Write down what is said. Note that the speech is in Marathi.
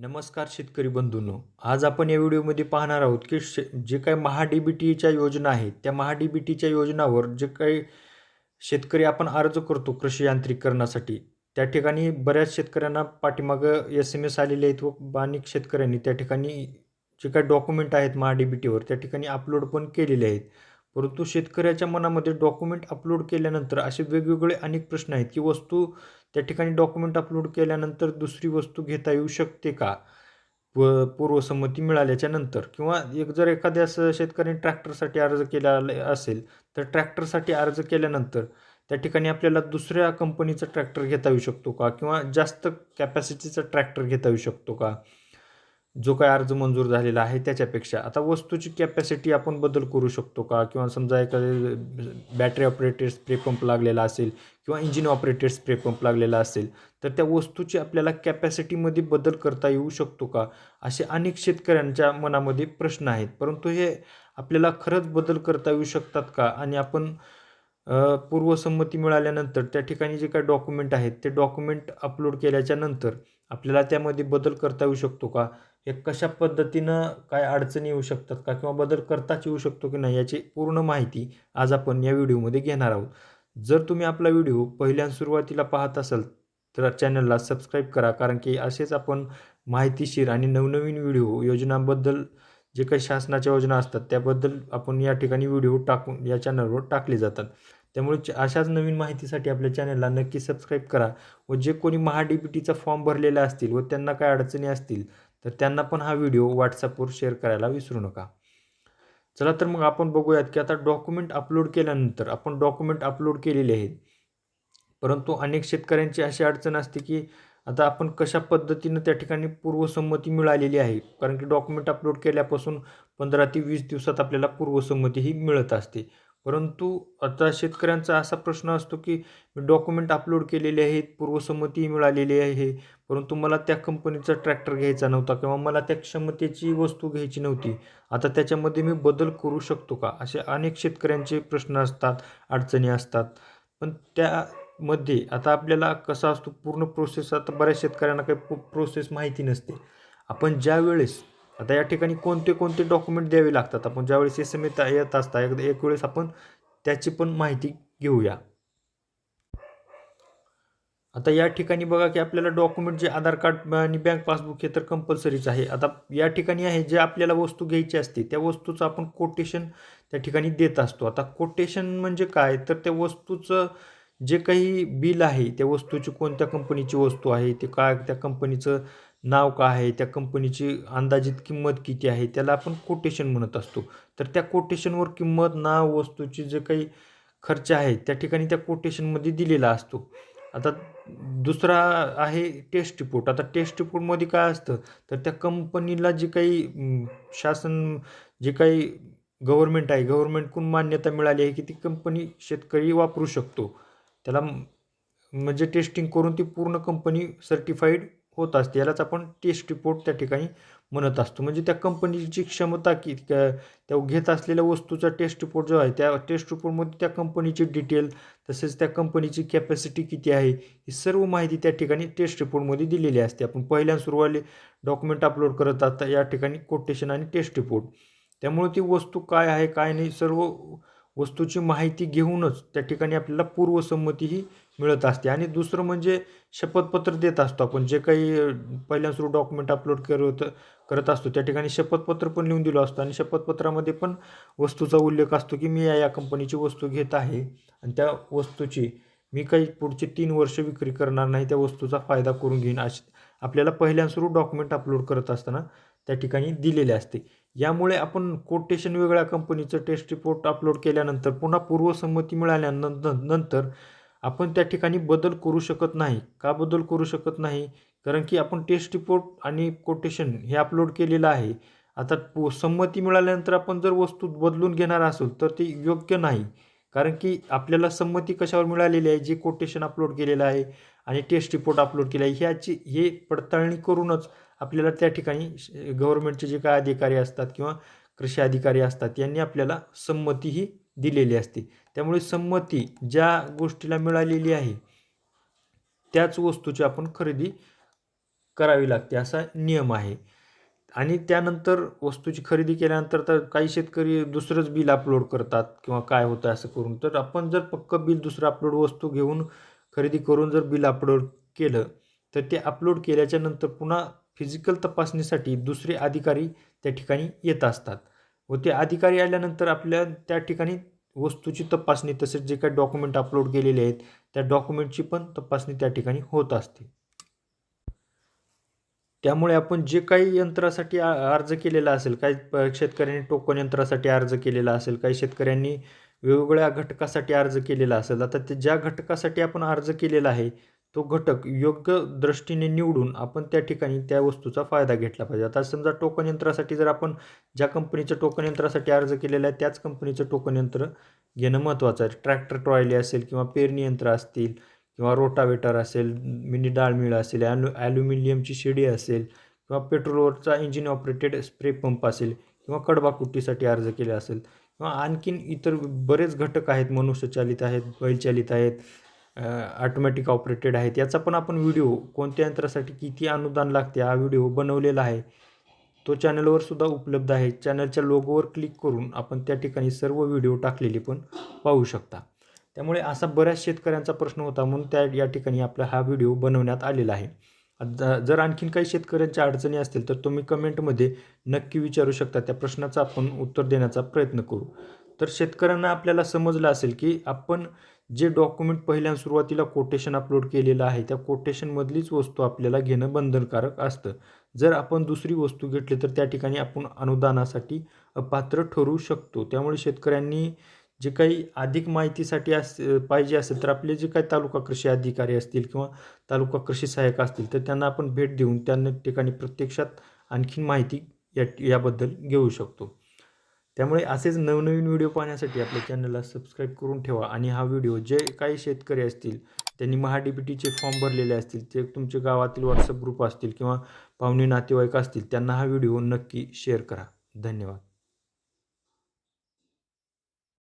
नमस्कार शेतकरी बंधूंनो. आज आपण या व्हिडिओमध्ये पाहणार आहोत की जे काही महा-डी-बी-टीच्या योजना आहेत, त्या महा-डी-बी-टीच्या योजनावर जे काही शेतकरी आपण अर्ज करतो कृषी यांत्रिकीकरणासाठी, त्या ठिकाणी बऱ्याच शेतकऱ्यांना पाठीमागं एस-एम-एस आलेले आहेत व अनेक शेतकऱ्यांनी त्या ठिकाणी जे काही डॉक्युमेंट आहेत महा-डी-बी-टीवर त्या ठिकाणी अपलोड पण केलेले आहेत. परंतु शेतकऱ्याच्या मनामध्ये डॉक्युमेंट अपलोड केल्यानंतर असे वेगवेगळे अनेक प्रश्न आहेत की वस्तू त्या ठिकाणी डॉक्युमेंट अपलोड केल्यानंतर दुसरी वस्तू घेता येऊ शकते का? पूर्वसंमती मिळाल्याच्या नंतर किंवा जर एखाद्या शेतकऱ्याने ट्रॅक्टरसाठी अर्ज केला असेल, तर ट्रॅक्टरसाठी अर्ज केल्यानंतर त्या ठिकाणी आपल्याला दुसऱ्या कंपनीचा ट्रॅक्टर घेता येऊ शकतो का? किंवा जास्त कॅपॅसिटीचा ट्रॅक्टर घेता येऊ शकतो का? जो काही अर्ज मंजूर झालेला आहे त्याच्यापेक्षा. आता वस्तूची कॅपॅसिटी आपण बदल करू शकतो का? किंवा समजा एखादे बॅटरी ऑपरेटेड स्प्रे पंप लागलेला असेल किंवा इंजिन ऑपरेटेड स्प्रे पंप लागलेला असेल, तर त्या वस्तूची आपल्याला कॅपॅसिटीमध्ये बदल करता येऊ शकतो का? असे अनेक शेतकऱ्यांच्या मनामध्ये प्रश्न आहेत. परंतु हे आपल्याला खरंच बदल करता येऊ शकतात का? आणि आपण पूर्वसंमती मिळाल्यानंतर त्या ठिकाणी जे काही डॉक्युमेंट आहेत, ते डॉक्युमेंट अपलोड केल्याच्या नंतर आपल्याला त्यामध्ये बदल करता येऊ शकतो का? हे कशा पद्धतीनं काय अडचणी येऊ शकतात का? किंवा बदल करताच येऊ शकतो की नाही याची पूर्ण माहिती आज आपण या व्हिडिओमध्ये घेणार आहोत. जर तुम्ही आपला व्हिडिओ पहिल्यांदा सुरुवातीला पाहत असाल तर चॅनलला सबस्क्राईब करा, कारण की असेच आपण माहितीशीर आणि नवनवीन व्हिडिओ योजनांबद्दल जे काही शासनाच्या योजना असतात त्याबद्दल आपण या ठिकाणी व्हिडिओ टाकून या चॅनलवर टाकले जातात. त्यामुळे अशाच नवीन माहितीसाठी आपल्या चॅनलला नक्की सबस्क्राईब करा व जे कोणी महा-डी-बी-टीचा फॉर्म भरलेला असतील व त्यांना काय अडचणी असतील तर त्यांना पण हा व्हिडिओ WhatsAppवर शेअर करायला विसरू नका. चला तर मग आपण बघूयात की आता डॉक्युमेंट अपलोड केल्यानंतर आपण डॉक्युमेंट अपलोड केलेले आहेत. परंतु अनेक शेतकऱ्यांची अशी अडचण असते की आता आपण कशा पद्धतीनं त्या ठिकाणी पूर्वसंमती मिळालेली आहे. कारण की डॉक्युमेंट अपलोड केल्यापासून 15 ते 20 दिवसात आपल्याला पूर्वसंमती ही मिळत असते. परंतु आता शेतकऱ्यांचा असा प्रश्न असतो की मी डॉक्युमेंट अपलोड केलेले आहेत, पूर्वसंमती मिळालेली आहे, परंतु मला त्या कंपनीचा ट्रॅक्टर घ्यायचा नव्हता किंवा मला त्या क्षमतेची वस्तू घ्यायची नव्हती. आता त्याच्यामध्ये मी बदल करू शकतो का? असे अनेक शेतकऱ्यांचे प्रश्न असतात, अडचणी असतात. पण त्यामध्ये आता आपल्याला कसा असतो पूर्ण प्रोसेस, आता बऱ्याच शेतकऱ्यांना काही प्रोसेस माहिती नसते. आपण ज्यावेळेस आता या ठिकाणी कोणते डॉक्युमेंट द्यावे लागतात, आपण ज्यावेळेस एस-एम-एस येत असतात एक वेळेस आपण त्याची पण माहिती घेऊया. आता या ठिकाणी बघा की आपल्याला डॉक्युमेंट जे आधार कार्ड आणि बँक पासबुक हे तर कंपल्सरीच आहे. आता या ठिकाणी आहे जे आपल्याला वस्तू घ्यायची असते त्या वस्तूचं आपण कोटेशन त्या ठिकाणी देत असतो. आता कोटेशन म्हणजे काय, तर त्या वस्तूचं जे काही बिल आहे, त्या वस्तूची कोणत्या कंपनीची वस्तू आहे, ते काय त्या कंपनीचं नाव काय आहे, त्या कंपनीची अंदाजित किंमत किती आहे, त्याला आपण कोटेशन म्हणत असतो. तर त्या कोटेशनवर किंमत, नाव, वस्तूची जे काही खर्च आहे त्या ठिकाणी त्या कोटेशनमध्ये दिलेला असतो. आता दुसरा आहे टेस्ट रिपोर्ट. आता टेस्ट रिपोर्टमध्ये काय असतं, तर त्या कंपनीला जे काही शासन जे काही गव्हर्नमेंट आहे, गव्हर्नमेंटकडून मान्यता मिळाली आहे की ती कंपनी शेतकरी वापरू शकतो. त्याला म्हणजे टेस्टिंग करून ती पूर्ण कंपनी सर्टिफाईड होत असते. यालाच आपण टेस्ट रिपोर्ट त्या ठिकाणी म्हणत असतो. म्हणजे त्या कंपनीची क्षमता की त्या घेत असलेल्या वस्तूचा टेस्ट रिपोर्ट जो आहे, त्या टेस्ट रिपोर्टमध्ये त्या कंपनीची डिटेल तसेच त्या कंपनीची कॅपॅसिटी किती आहे, ही सर्व माहिती त्या ठिकाणी टेस्ट रिपोर्टमध्ये दिलेली असते. आपण पहिल्यांदा सुरुवातीला डॉक्युमेंट अपलोड करत असता या ठिकाणी कोटेशन आणि टेस्ट रिपोर्ट. त्यामुळे ती वस्तू काय आहे, काय नाही सर्व वस्तूची माहिती घेऊनच त्या ठिकाणी आपल्याला पूर्वसंमती ही मिळत असते. आणि दुसरं म्हणजे शपथपत्र देत असतो आपण. जे काही पहिल्यांदा सुरू डॉक्युमेंट अपलोड करत असतो त्या ठिकाणी शपथपत्र पण लिहून दिलं असतं आणि शपथपत्रामध्ये पण वस्तूचा उल्लेख असतो की मी या कंपनीची वस्तू घेत आहे आणि त्या वस्तूची मी काही पुढचे 3 वर्ष विक्री करणार नाही, त्या वस्तूचा फायदा करून घेईन अशी आपल्याला पहिल्यांदा सुरू डॉक्युमेंट अपलोड करत असताना त्या ठिकाणी दिलेले असते. यामुळे आपण कोटेशन वेगळ्या कंपनीचं टेस्ट रिपोर्ट अपलोड केल्यानंतर पुन्हा पूर्वसंमती मिळाल्यानंतर आपण त्या ठिकाणी बदल करू शकत नाही. का बदल करू शकत नाही? कारण की आपण टेस्ट रिपोर्ट आणि कोटेशन हे अपलोड केलेलं आहे. आता संमती मिळाल्यानंतर आपण जर वस्तू बदलून घेणार असू तर ते योग्य नाही. कारण की आपल्याला संमती कशावर मिळालेली आहे, जे कोटेशन अपलोड केलेलं आहे आणि टेस्ट रिपोर्ट अपलोड केला आहे हे पडताळणी करूनच आपल्याला त्या ठिकाणी गव्हर्नमेंटचे जे काही अधिकारी असतात किंवा कृषी अधिकारी असतात यांनी आपल्याला संमती ही दिलेली असते. त्यामुळे संमती ज्या गोष्टीला मिळालेली आहे त्याच वस्तूची आपण खरेदी करावी लागते असा नियम आहे. आणि त्यानंतर वस्तूची खरेदी केल्यानंतर तर काही शेतकरी दुसरंच बिल अपलोड करतात किंवा काय होतं असं करून. तर आपण जर पक्कं बिल दुसरं अपलोड वस्तू घेऊन खरेदी करून जर बिल अपलोड केलं, तर ते अपलोड केल्याच्यानंतर पुन्हा फिजिकल तपासणीसाठी दुसरे अधिकारी त्या ठिकाणी येत असतात व ते अधिकारी आल्यानंतर आपल्या त्या ठिकाणी वस्तूची तपासणी तसेच जे काही डॉक्युमेंट अपलोड केलेले आहेत, त्या डॉक्युमेंटची पण तपासणी त्या ठिकाणी होत असते. त्यामुळे आपण जे काही यंत्रासाठी अर्ज केलेला असेल, काही शेतकऱ्यांनी टोकन यंत्रासाठी अर्ज केलेला असेल, काही शेतकऱ्यांनी वेगवेगळ्या घटकासाठी अर्ज केलेला असेल. आता ते ज्या घटकासाठी आपण अर्ज केलेला आहे, तो घटक योग्य दृष्टीने निवडून आपण त्या ठिकाणी त्या वस्तूचा फायदा घेतला पाहिजे. आता समजा टोकन यंत्रासाठी जर आपण ज्या कंपनीचं टोकन यंत्रासाठी अर्ज केलेला आहे, त्याच कंपनीचं टोकन यंत्र घेणं महत्त्वाचं आहे. ट्रॅक्टर ट्रॉली असेल किंवा पेरणी यंत्र असतील किंवा रोटावेटर असेल, मिनी डाळ मिल असेल, ॲल्युमिनियमची शिडी असेल किंवा पेट्रोलवरचा इंजिन ऑपरेटेड स्प्रे पंप असेल किंवा कडबाकुट्टीसाठी अर्ज केला असेल किंवा आणखीन इतर बरेच घटक आहेत, मनुष्यचालित आहेत, बैलचालित आहेत, ऑटोमॅटिक ऑपरेटेड आहेत. याचा पण आपण व्हिडिओ कोणत्या यंत्रासाठी किती अनुदान लागते हा व्हिडिओ बनवलेला आहे. तो चॅनलवर सुद्धा उपलब्ध आहे. चॅनलच्या लोगोवर क्लिक करून आपण त्या ठिकाणी सर्व व्हिडिओ टाकलेले पण पाहू शकता. त्यामुळे असा बऱ्याच शेतकऱ्यांचा प्रश्न होता म्हणून या ठिकाणी आपला हा व्हिडिओ बनवण्यात आलेला आहे. जर आणखीन काही शेतकऱ्यांच्या अडचणी असतील तर तुम्ही कमेंटमध्ये नक्की विचारू शकता. त्या प्रश्नाचं आपण उत्तर देण्याचा प्रयत्न करू. तर शेतकऱ्यांना आपल्याला समजलं असेल की आपण जे डॉक्युमेंट पहिल्या सुरुवातीला कोटेशन अपलोड केलेलं आहे, त्या कोटेशनमधलीच वस्तू आपल्याला घेणं बंधनकारक असतं. जर आपण दुसरी वस्तू घेतली तर त्या ठिकाणी आपण अनुदानासाठी अपात्र ठरू शकतो. त्यामुळे शेतकऱ्यांनी जे काही अधिक माहितीसाठी पाहिजे असेल तर आपले जे काही तालुका कृषी अधिकारी असतील किंवा तालुका कृषी सहाय्यक असतील तर त्यांना आपण भेट देऊन त्यांना ठिकाणी प्रत्यक्षात आणखीन माहिती याबद्दल घेऊ शकतो. त्यामुळे असेच नवनवीन व्हिडिओ पाहण्यासाठी आपल्या चॅनलला सबस्क्राईब करून ठेवा आणि हा व्हिडिओ जे काही शेतकरी असतील त्यांनी महा-डी-बी-टीचे फॉर्म भरलेले असतील, ते तुमच्या गावातील व्हॉट्सअप ग्रुप असतील किंवा पाहुणे नातेवाईक असतील त्यांना हा व्हिडिओ नक्की शेअर करा. धन्यवाद.